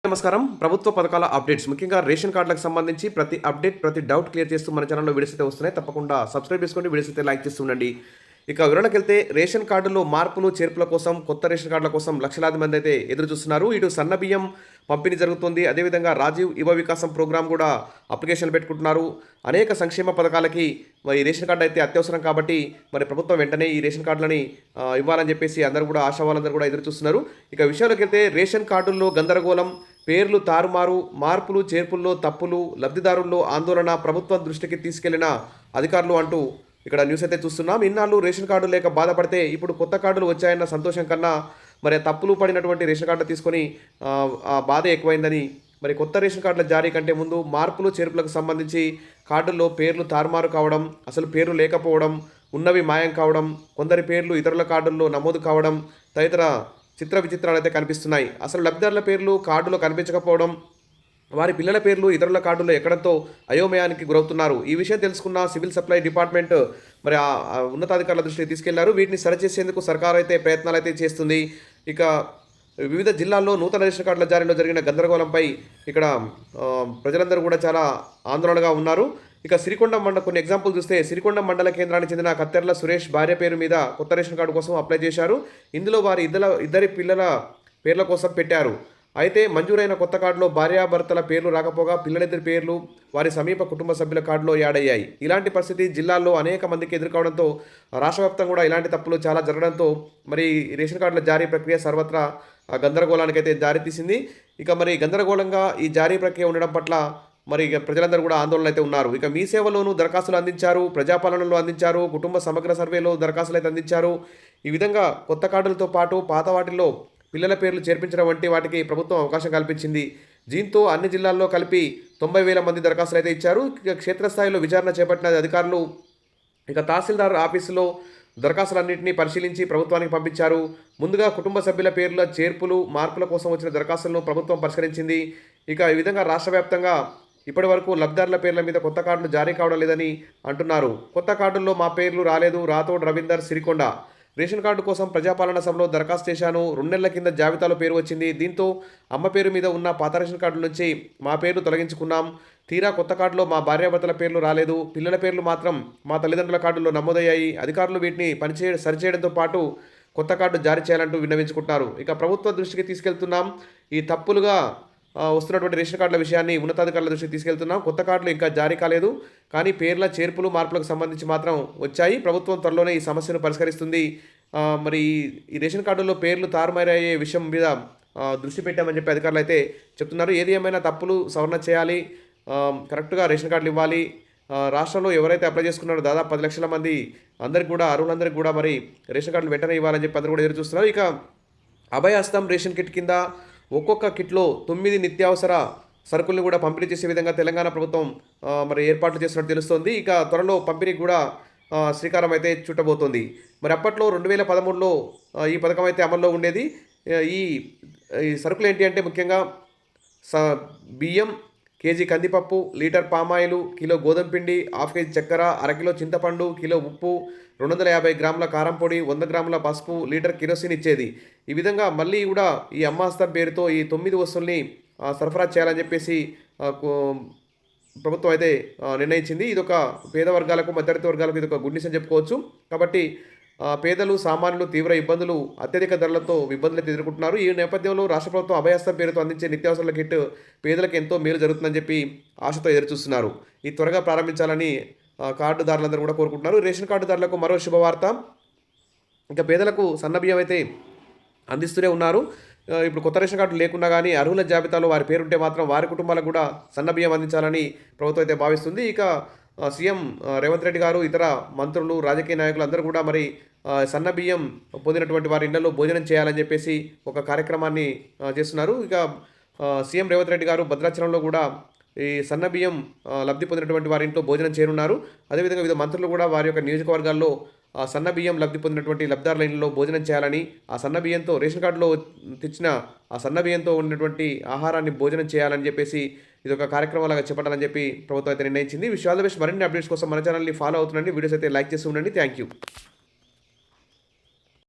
నమస్కారం. ప్రభుత్వ పథకాల అప్డేట్స్ ముఖ్యంగా రేషన్ కార్డులకు సంబంధించి ప్రతి అప్డేట్, ప్రతి డౌట్ క్లియర్ చేస్తూ మన ఛానల్లో వీడియోస్ అయితే వస్తున్నాయి. తప్పకుండా సబ్స్క్రైబ్ చేసుకోండి, వీడియోస్ అయితే లైక్ చేస్తూ ఉండండి. ఇక వివరణకెళ్తే రేషన్ కార్డుల్లో మార్పులు, చేర్పుల కోసం, కొత్త రేషన్ కార్డుల కోసం లక్షలాది మంది అయితే ఎదురు చూస్తున్నారు. ఇటు సన్న బియ్యం పంపిణీ జరుగుతుంది. అదేవిధంగా రాజీవ్ యువ వికాసం ప్రోగ్రాం కూడా అప్లికేషన్లు పెట్టుకుంటున్నారు. అనేక సంక్షేమ పథకాలకి మరి రేషన్ కార్డు అయితే అత్యవసరం కాబట్టి మరి ప్రభుత్వం వెంటనే ఈ రేషన్ కార్డులని ఇవ్వాలని చెప్పేసి అందరూ కూడా ఆశావాళ్ళందరూ కూడా ఎదురు చూస్తున్నారు. ఇక విషయాలకు వెళ్తే రేషన్ కార్డుల్లో గందరగోళం, పేర్లు తారుమారు, మార్పులు చేర్పుల్లో తప్పులు, లబ్ధిదారుల్లో ఆందోళన, ప్రభుత్వం దృష్టికి తీసుకెళ్లిన అధికారులు అంటూ ఇక్కడ న్యూస్ అయితే చూస్తున్నాం. ఇన్నాళ్ళు రేషన్ కార్డు లేక బాధపడితే ఇప్పుడు కొత్త కార్డులు వచ్చాయన్న సంతోషం కన్నా మరి తప్పులు పడినటువంటి రేషన్ కార్డు తీసుకొని ఆ బాధ ఎక్కువైందని, మరి కొత్త రేషన్ కార్డుల జారీ కంటే ముందు మార్పులు చేర్పులకు సంబంధించి కార్డుల్లో పేర్లు తారుమారు కావడం, అసలు పేర్లు లేకపోవడం, ఉన్నవి మాయం కావడం, కొందరి పేర్లు ఇతరుల కార్డుల్లో నమోదు కావడం తదితర చిత్ర విచిత్రాలు అయితే కనిపిస్తున్నాయి. అసలు లబ్ధిదారుల పేర్లు కార్డులో కనిపించకపోవడం, వారి పిల్లల పేర్లు ఇతరుల కార్డుల్లో ఎక్కడంతో అయోమయానికి గురవుతున్నారు. ఈ విషయం తెలుసుకున్న సివిల్ సప్లై డిపార్ట్మెంట్ మరి ఉన్నతాధికారుల దృష్టికి తీసుకెళ్లారు. వీటిని సరిచేసేందుకు సర్కారు అయితే ప్రయత్నాలు అయితే చేస్తుంది. ఇక వివిధ జిల్లాల్లో నూతన రేషన్ కార్డుల జారీలో జరిగిన గందరగోళంపై ఇక్కడ ప్రజలందరూ కూడా చాలా ఆందోళనగా ఉన్నారు. ఇక సిరికొండ కొన్ని ఎగ్జాంపుల్ చూస్తే, సిరికొండ మండల కేంద్రానికి చెందిన కత్తెర్ల సురేష్ భార్య పేరు మీద కొత్త రేషన్ కార్డు కోసం అప్లై చేశారు. ఇందులో వారి ఇద్దరి పిల్లల పేర్ల కోసం పెట్టారు. అయితే మంజూరైన కొత్త కార్డులో భార్యాభర్తల పేర్లు రాకపోగా పిల్లలిద్దరి పేర్లు వారి సమీప కుటుంబ సభ్యుల కార్డులో యాడ్ అయ్యాయి. ఇలాంటి పరిస్థితి జిల్లాల్లో అనేక మందికి ఎదుర్కోవడంతో రాష్ట్ర వ్యాప్తంగా కూడా ఇలాంటి తప్పులు చాలా జరగడంతో మరి రేషన్ కార్డుల జారీ ప్రక్రియ సర్వత్రా గందరగోళానికైతే దారితీసింది. ఇక మరి గందరగోళంగా ఈ జారీ ప్రక్రియ ఉండడం పట్ల మరి ప్రజలందరూ కూడా ఆందోళన అయితే ఉన్నారు. ఇక మీ సేవలోనూ దరఖాస్తులు అందించారు, ప్రజాపాలనలో అందించారు, కుటుంబ సమగ్ర సర్వేలో దరఖాస్తులు అయితే అందించారు. ఈ విధంగా కొత్త కార్డులతో పాటు పాత వాటిల్లో పిల్లల పేర్లు చేర్పించడం వంటి వాటికి ప్రభుత్వం అవకాశం కల్పించింది. దీంతో అన్ని జిల్లాల్లో కలిపి 90,000 మంది దరఖాస్తులు అయితే ఇచ్చారు. ఇక క్షేత్రస్థాయిలో విచారణ చేపట్టిన అధికారులు ఇక తహసీల్దార్ ఆఫీసులో దరఖాస్తులన్నింటినీ పరిశీలించి ప్రభుత్వానికి పంపించారు. ముందుగా కుటుంబ సభ్యుల పేర్ల చేర్పులు, మార్పుల కోసం వచ్చిన దరఖాస్తులను ప్రభుత్వం పరిష్కరించింది. ఇక ఈ విధంగా రాష్ట్ర వ్యాప్తంగా ఇప్పటి వరకు లబ్ధిదారుల పేర్ల మీద కొత్త కార్డులు జారీ కావడం లేదని అంటున్నారు. కొత్త కార్డుల్లో మా పేర్లు రాలేదు. రాథోడ్ రవీందర్, సిరికొండ. రేషన్ కార్డు కోసం ప్రజాపాలన సభలో దరఖాస్తు చేశాను. 2 నెలల కింద జాబితాలో పేరు వచ్చింది. దీంతో అమ్మ పేరు మీద ఉన్న పాత రేషన్ కార్డుల నుంచి మా పేర్లు తొలగించుకున్నాం. తీరా కొత్త కార్డులో మా భార్యాభర్తల పేర్లు రాలేదు. పిల్లల పేర్లు మాత్రం మా తల్లిదండ్రుల కార్డుల్లో నమోదయ్యాయి. అధికారులు వీటిని సరిచేయడంతో పాటు కొత్త కార్డు జారీ చేయాలంటూ విన్నవించుకుంటున్నారు. ఇక ప్రభుత్వ దృష్టికి తీసుకెళ్తున్నాం. ఈ తప్పులుగా వస్తున్నటువంటి రేషన్ కార్డుల విషయాన్ని ఉన్నతాధికారుల దృష్టికి తీసుకెళ్తున్నాం. కొత్త కార్డులు ఇంకా జారీ కాలేదు, కానీ పేర్ల చేర్పులు, మార్పులకు సంబంధించి మాత్రం వచ్చాయి. ప్రభుత్వం త్వరలోనే ఈ సమస్యను పరిష్కరిస్తుంది. మరి ఈ రేషన్ కార్డుల్లో పేర్లు తారుమారయ్యే విషయం మీద దృష్టి పెట్టామని చెప్పి అధికారులు అయితే చెప్తున్నారు. ఏది ఏమైనా తప్పులు సవరణ చేయాలి, కరెక్ట్గా రేషన్ కార్డులు ఇవ్వాలి. రాష్ట్రంలో ఎవరైతే అప్లై చేసుకున్నారో దాదాపు 10 లక్షల మంది అందరికీ కూడా, అర్హులందరికీ కూడా మరి రేషన్ కార్డులు వెంటనే ఇవ్వాలని చెప్పి అందరూ కూడా ఎదురు చూస్తున్నారు. ఇక అభయహస్తం రేషన్ కిట్ కింద ఒక్కొక్క కిట్లో 9 నిత్యావసర సరుకుల్ని కూడా పంపిణీ చేసే విధంగా తెలంగాణ ప్రభుత్వం మరి ఏర్పాట్లు చేస్తున్నట్టు తెలుస్తోంది. ఇక త్వరలో పంపిణీకి కూడా శ్రీకారం అయితే చుట్టబోతోంది. మరి అప్పట్లో 2013లో ఈ పథకం అయితే అమల్లో ఉండేది. ఈ సరుకులు ఏంటి అంటే ముఖ్యంగా బియ్యం, కేజీ కందిపప్పు, లీటర్ పామాయిలు, కిలో గోధుమ పిండి, హాఫ్ కేజీ చక్కెర, అరకిలో చింతపండు, కిలో ఉప్పు, 250 గ్రాముల కారం పొడి, 100 గ్రాముల పసుపు, లీటర్ కిరోసిన్ ఇచ్చేది. ఈ విధంగా మళ్ళీ కూడా ఈ అమ్మాస్తం పేరుతో ఈ 9 వస్తువుల్ని సరఫరా చేయాలని చెప్పేసి ప్రభుత్వం అయితే నిర్ణయించింది. ఇదొక పేద వర్గాలకు, మధ్యతరగతి వర్గాలకు ఇదొక గుడ్ న్యూస్ అని చెప్పుకోవచ్చు. కాబట్టి పేదలు, సామాన్యులు తీవ్ర ఇబ్బందులు, అత్యధిక ధరలతో ఇబ్బందులు ఎదుర్కొంటున్నారు. ఈ నేపథ్యంలో రాష్ట్ర ప్రభుత్వం అభయహస్తం పేరుతో అందించే నిత్యావసరాల కిట్ పేదలకు ఎంతో మేలు జరుగుతుందని చెప్పి ఆశతో ఎదురుచూస్తున్నారు. ఇది త్వరగా ప్రారంభించాలని కార్డుదారులందరూ కూడా కోరుకుంటున్నారు. రేషన్ కార్డుదారులకు మరో శుభవార్త. ఇంకా పేదలకు సన్నబియ్యం అయితే అందిస్తూనే ఉన్నారు. ఇప్పుడు కొత్త రేషన్ కార్డు లేకున్నా కానీ అర్హుల జాబితాలో వారి పేరుంటే మాత్రం వారి కుటుంబాలకు కూడా సన్నబియ్యం అందించాలని ప్రభుత్వం అయితే భావిస్తుంది. ఇక సీఎం రేవంత్ రెడ్డి గారు, ఇతర మంత్రులు, రాజకీయ నాయకులు అందరూ కూడా మరి సన్నబియ్యం పొందినటువంటి వారి ఇళ్లలో భోజనం చేయాలని చెప్పేసి ఒక కార్యక్రమాన్ని చేస్తున్నారు. ఇక సీఎం రేవంత్ రెడ్డి గారు భద్రాచలంలో కూడా ఈ సన్నబియ్యం లబ్ధి పొందినటువంటి వారి ఇంట్లో భోజనం చేరున్నారు. అదేవిధంగా వివిధ మంత్రులు కూడా వారి యొక్క నియోజకవర్గాల్లో సన్నబియ్యం లబ్ధి పొందినటువంటి లబ్ధిదారుల ఇంట్లో భోజనం చేయాలని, ఆ సన్నబియ్యంతో రేషన్ కార్డులో తెచ్చిన ఆ సన్నబియ్యంతో ఉన్నటువంటి ఆహారాన్ని భోజనం చేయాలని చెప్పేసి ఇది ఒక కార్యక్రమాలుగా చెప్పాలని చెప్పి ప్రభుత్వం అయితే నిర్ణయించింది. Wish all the best. మరిన్ని అప్డేట్స్ కోసం మన ఛానల్ని ఫాలో అవుతుండండి. వీడియోస్ అయితే లైక్ చేస్తూ ఉండండి. Thank you.